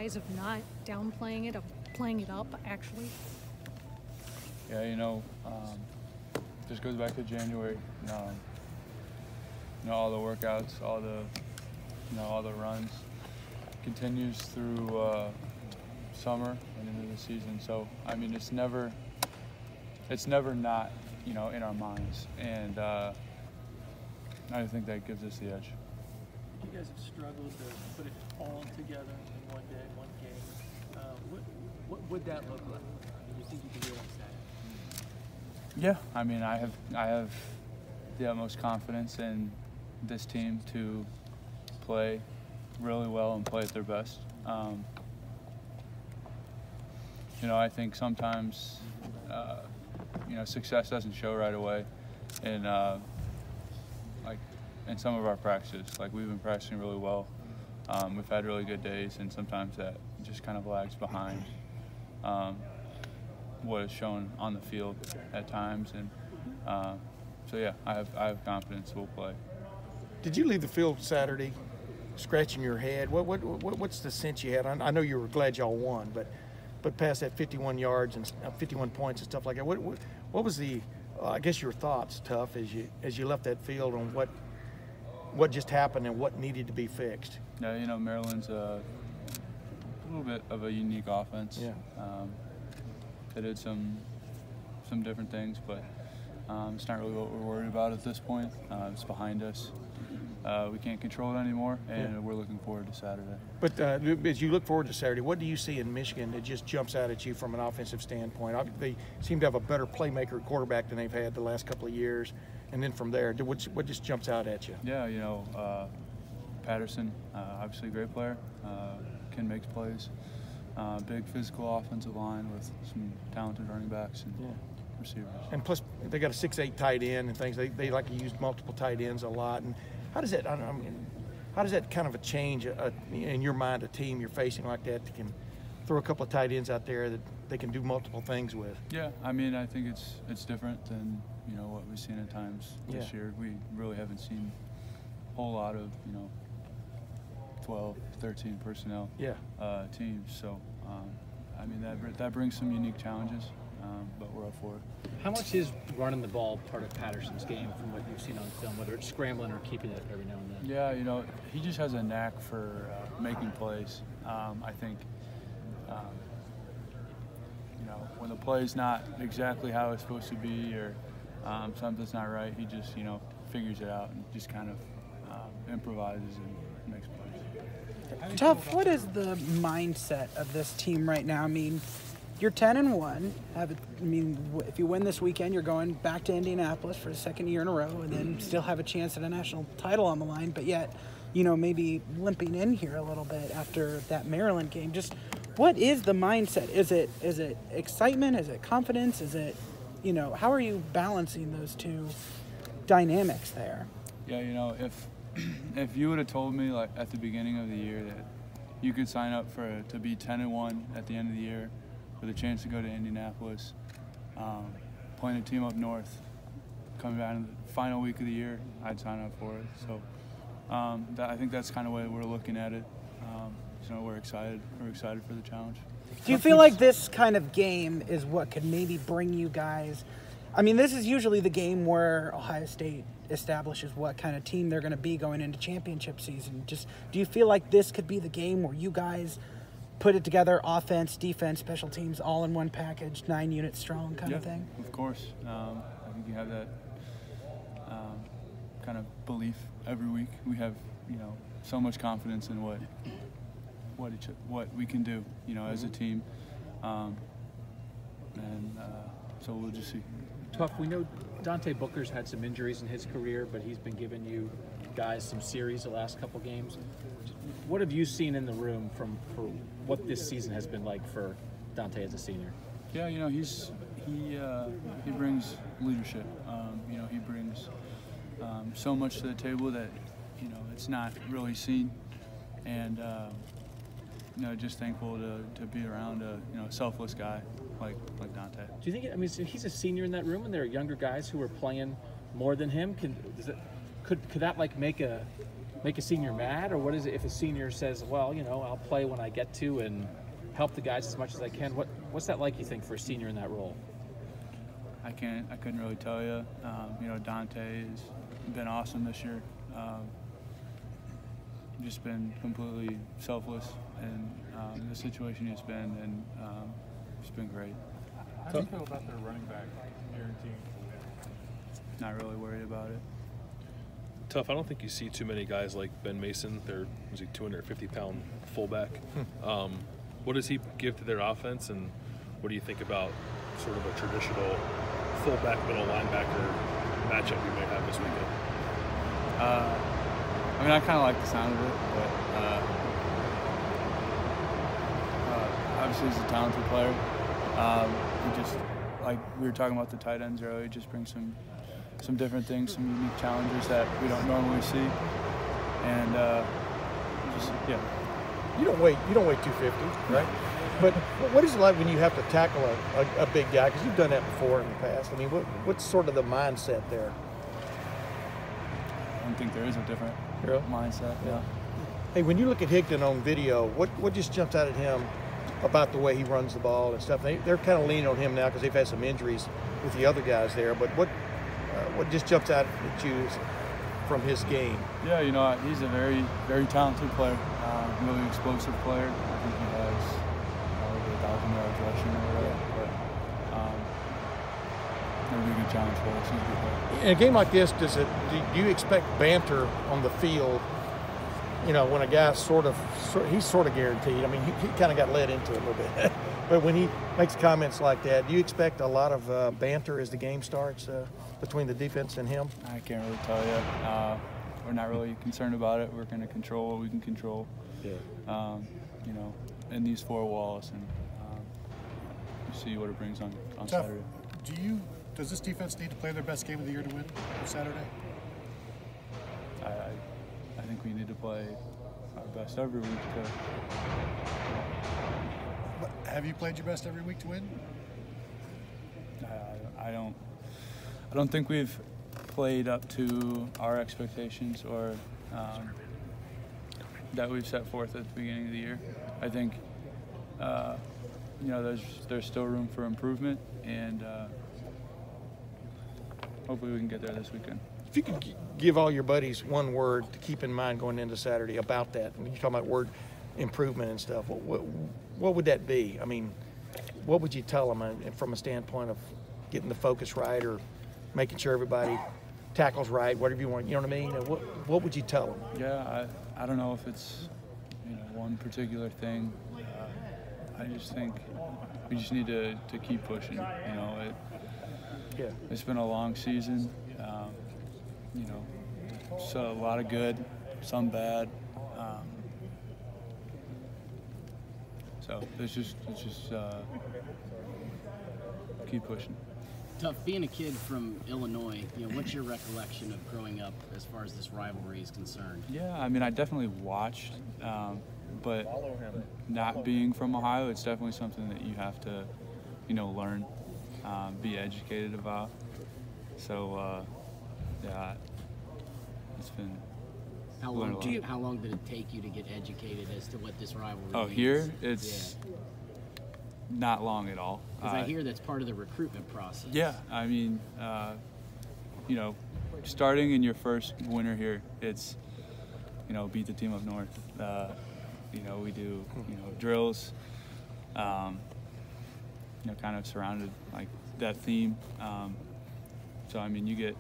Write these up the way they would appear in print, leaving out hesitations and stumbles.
guys of not downplaying it, of playing it up, actually? Yeah, just goes back to January. All the workouts, all the runs continues through summer and into the season. So I mean, it's never not in our minds, and I think that gives us the edge. You guys have struggled to put it all together in one day, one game. What would that look like? I mean, you think you can realize that? Yeah, I mean, I have the utmost confidence in this team to play really well and play at their best. I think sometimes success doesn't show right away, and in some of our practices, like we've been practicing really well. We've had really good days, and sometimes that just kind of lags behind what is shown on the field at times. And so yeah, I have confidence we'll play. Did you leave the field Saturday scratching your head? What's the sense you had? I know you were glad y'all won, but past that 51 yards and 51 points and stuff like that, what was the I guess your thoughts, Tuf, as you left that field on what just happened and what needed to be fixed? Yeah, Maryland's a little bit of a unique offense. Yeah. They did some different things, but it's not really what we're worried about at this point. It's behind us. We can't control it anymore, and we're looking forward to Saturday. But as you look forward to Saturday, what do you see in Michigan that just jumps out at you from an offensive standpoint? They seem to have a better playmaker quarterback than they've had the last couple of years. And then from there, what just jumps out at you? Yeah, Patterson, obviously a great player, can make plays. Big physical offensive line with some talented running backs and receivers. And plus, they got a 6'8" tight end and things. They like to use multiple tight ends a lot. And how does that? How does that kind of a change in your mind a team you're facing like that can throw a couple of tight ends out there that they can do multiple things with? Yeah, I mean, I think it's different than what we've seen at times this year. We really haven't seen a whole lot of 12, 13 personnel teams. So I mean that brings some unique challenges, but we're up for it. How much is running the ball part of Patterson's game from what you've seen on film, whether it's scrambling or keeping it every now and then? Yeah, he just has a knack for making plays. I think when the play's not exactly how it's supposed to be, or something's not right, he just figures it out and just kind of improvises and makes plays. Tuf, what is the mindset of this team right now? I mean, you're 10-1. If you win this weekend, you're going back to Indianapolis for the second year in a row, and then still have a chance at a national title on the line. But yet, maybe limping in here a little bit after that Maryland game. Just what is the mindset? Is it excitement? Is it confidence? Is it, how are you balancing those two dynamics there? Yeah, if you would have told me like at the beginning of the year that you could sign up to be 10-1 at the end of the year with a chance to go to Indianapolis, playing a team up north, coming back in the final week of the year, I'd sign up for it. So I think that's kind of the way we're looking at it. We're excited. We're excited for the challenge. Do you feel like this kind of game is what could maybe bring you guys? I mean, this is usually the game where Ohio State establishes what kind of team they're going to be going into championship season. Just, do you feel like this could be the game where you guys put it together, offense, defense, special teams, all in one package, 9 units strong kind of thing? Of course. I think you have that kind of belief every week. We have, so much confidence in what we can do, as a team, and so we'll just see. Tuf, we know Dante Booker's had some injuries in his career, but he's been giving you guys some series the last couple games. What have you seen in the room for what this season has been like for Dante as a senior? Yeah, he brings leadership. He brings so much to the table that it's not really seen, and just thankful to be around a selfless guy like Dante. Do you think? So he's a senior in that room, and there are younger guys who are playing more than him. Could that like make a make a senior mad, or what is it if a senior says, well, you know, I'll play when I get to and help the guys as much as I can? What's that like, you think, for a senior in that role? I couldn't really tell you. You know, Dante has been awesome this year. Just been completely selfless in the situation he's been, and it's been great. How do you feel about their running back guaranteeing? Not really worried about it. Tough. I don't think you see too many guys like Ben Mason. They're 250-pound fullback. What does he give to their offense, and what do you think about sort of a traditional fullback middle linebacker matchup we may have this weekend? I mean, I kind of like the sound of it, but obviously he's a talented player. He just, like we were talking about the tight ends earlier, he just brings some different things, some unique challenges that we don't normally see, and just yeah. You don't weigh 250, right? But what is it like when you have to tackle a big guy? Because you've done that before in the past. I mean, what's sort of the mindset there? I don't think there is a different mindset. Yeah. Hey, when you look at Higdon on video, what just jumps out at him about the way he runs the ball and stuff? They're kind of leaning on him now because they've had some injuries with the other guys there. But what just jumps out at you from his game? Yeah, you know, he's a very, very talented player, really explosive player. I think he has over 1,000 yards rushing or whatever. But it'll be a good challenge for us. He's a good player. In a game like this, do you expect banter on the field? You know, when a guy's he's sort of guaranteed. I mean, he kind of got led into it a little bit. But when he makes comments like that, do you expect a lot of banter as the game starts between the defense and him? I can't really tell you. We're not really concerned about it. We're going to control what we can control. Yeah. You know, in these four walls, and see what it brings on Saturday. Does this defense need to play their best game of the year to win on Saturday? I think we need to play our best every week. But have you played your best every week to win? I don't think we've played up to our expectations or that we've set forth at the beginning of the year. I think you know, there's still room for improvement, and hopefully we can get there this weekend. If you could give all your buddies one word to keep in mind going into Saturday about that, I mean, you're talking about word improvement and stuff, what would that be? I mean, what would you tell them from a standpoint of getting the focus right or making sure everybody tackles right, whatever you want, you know what I mean? What would you tell them? Yeah, I don't know if it's, you know, one particular thing. I just think we just need to keep pushing. You know, it's been a long season. You know, so a lot of good, some bad. So it's just keep pushing. Tuf, being a kid from Illinois, you know, what's your recollection of growing up as far as this rivalry is concerned? Yeah, I mean, I definitely watched, but not being from Ohio, it's definitely something that you have to, you know, learn, be educated about. So, yeah, it's been. How long did it take you to get educated as to what this rivalry means? Oh, here it's not long at all. Because I hear that's part of the recruitment process. Yeah, I mean, you know, starting in your first winter here, it's, you know, beat the team up north. You know, we do, you know, drills. You know, kind of surrounded like that theme. So I mean, you get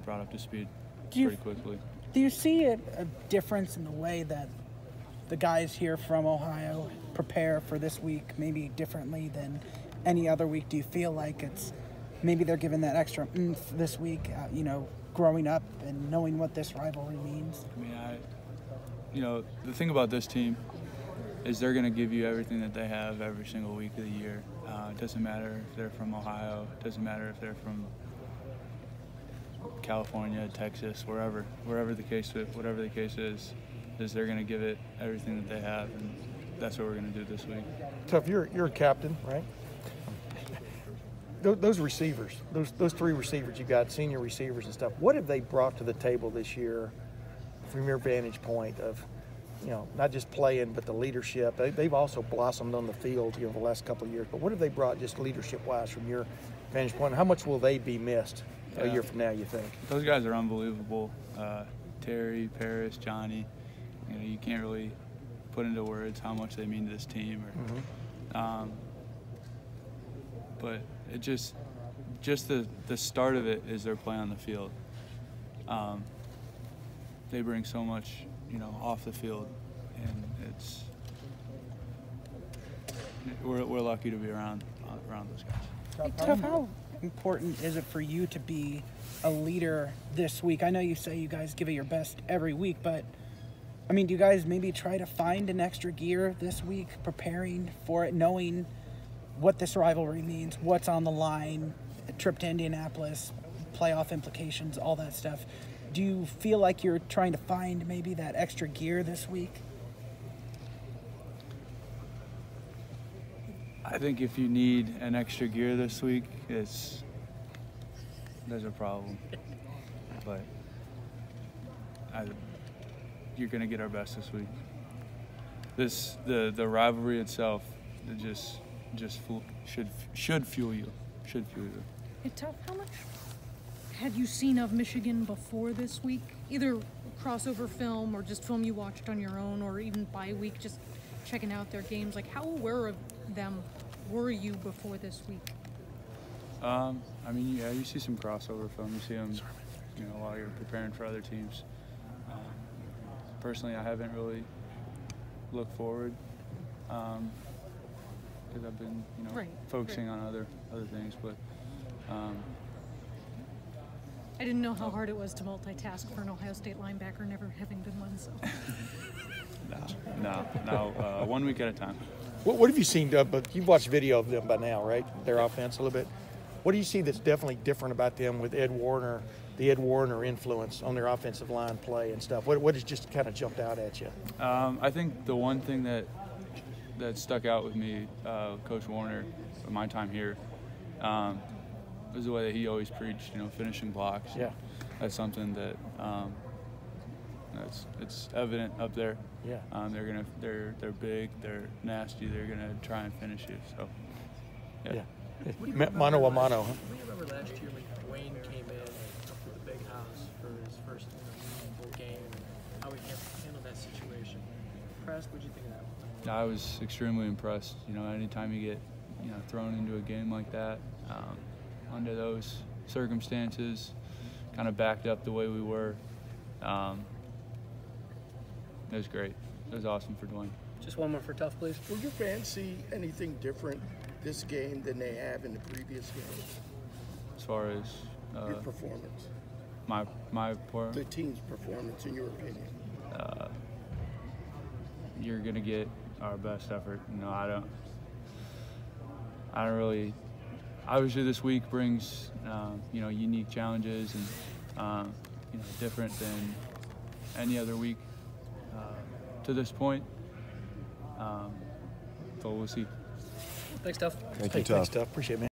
brought up to speed pretty quickly. Do you see a difference in the way that the guys here from Ohio prepare for this week maybe differently than any other week? Do you feel like it's maybe they're given that extra oomph this week, you know, growing up and knowing what this rivalry means? I mean, you know, the thing about this team is they're going to give you everything that they have every single week of the year. It doesn't matter if they're from Ohio. It doesn't matter if they're from California, Texas, whatever the case is they're going to give it everything that they have, and that's what we're going to do this week. Tuf, you're a captain, right? Those receivers, those three receivers you got, senior receivers and stuff, what have they brought to the table this year from your vantage point of, you know, not just playing but the leadership. They've also blossomed on the field, you know, the last couple of years. But what have they brought just leadership-wise from your vantage point? How much will they be missed a year from now, you think? Those guys are unbelievable. Terry, Paris, Johnny. You know, you can't really put into words how much they mean to this team. But it just the start of it is their play on the field. They bring so much, you know, off the field, and we're lucky to be around those guys. Tuf, how important is it for you to be a leader this week? I know you say you guys give it your best every week, but I mean, do you guys maybe try to find an extra gear this week, preparing for it, knowing what this rivalry means, what's on the line, a trip to Indianapolis, playoff implications, all that stuff? Do you feel like you're trying to find maybe that extra gear this week? I think if you need an extra gear this week, there's a problem. But you're going to get our best this week. The rivalry itself, should fuel you. Should fuel you. Hey, Tuf, how much had you seen of Michigan before this week? Either crossover film or just film you watched on your own, or even by week, just checking out their games. Like, how aware of them were you before this week? I mean, yeah, you see some crossover film. You see them, you know, while you're preparing for other teams. Personally, I haven't really looked forward because I've been, you know, focusing on other things. But I didn't know how hard it was to multitask for an Ohio State linebacker, never having been one. So. No. 1 week at a time. What have you seen, Doug? But you've watched video of them by now, right? Their offense a little bit. What do you see that's definitely different about them with Ed Warner, the Ed Warner influence on their offensive line play and stuff? What has just kind of jumped out at you? I think the one thing that stuck out with me, Coach Warner, in my time here, was the way that he always preached, you know, finishing blocks. Yeah. That's something that it's evident up there. Yeah. They're big, they're nasty, they're gonna try and finish you. So yeah. Mano a mano. What do you remember last year when Wayne came in up to the big house for his first meaningful game, and how he handled that situation? Impressed? What did you think of that? I was extremely impressed. You know, anytime you get, you know, thrown into a game like that, under those circumstances, kind of backed up the way we were. It was great. It was awesome for Dwayne. Just one more for Tuf, please. Will your fans see anything different this game than they have in the previous games? As far as your performance, the team's performance, in your opinion, you're gonna get our best effort. You know, I don't really. Obviously, this week brings you know, unique challenges and you know, different than any other week to this point. But we'll see. Thanks, Tuf. Thanks, Tuf. Appreciate it, man.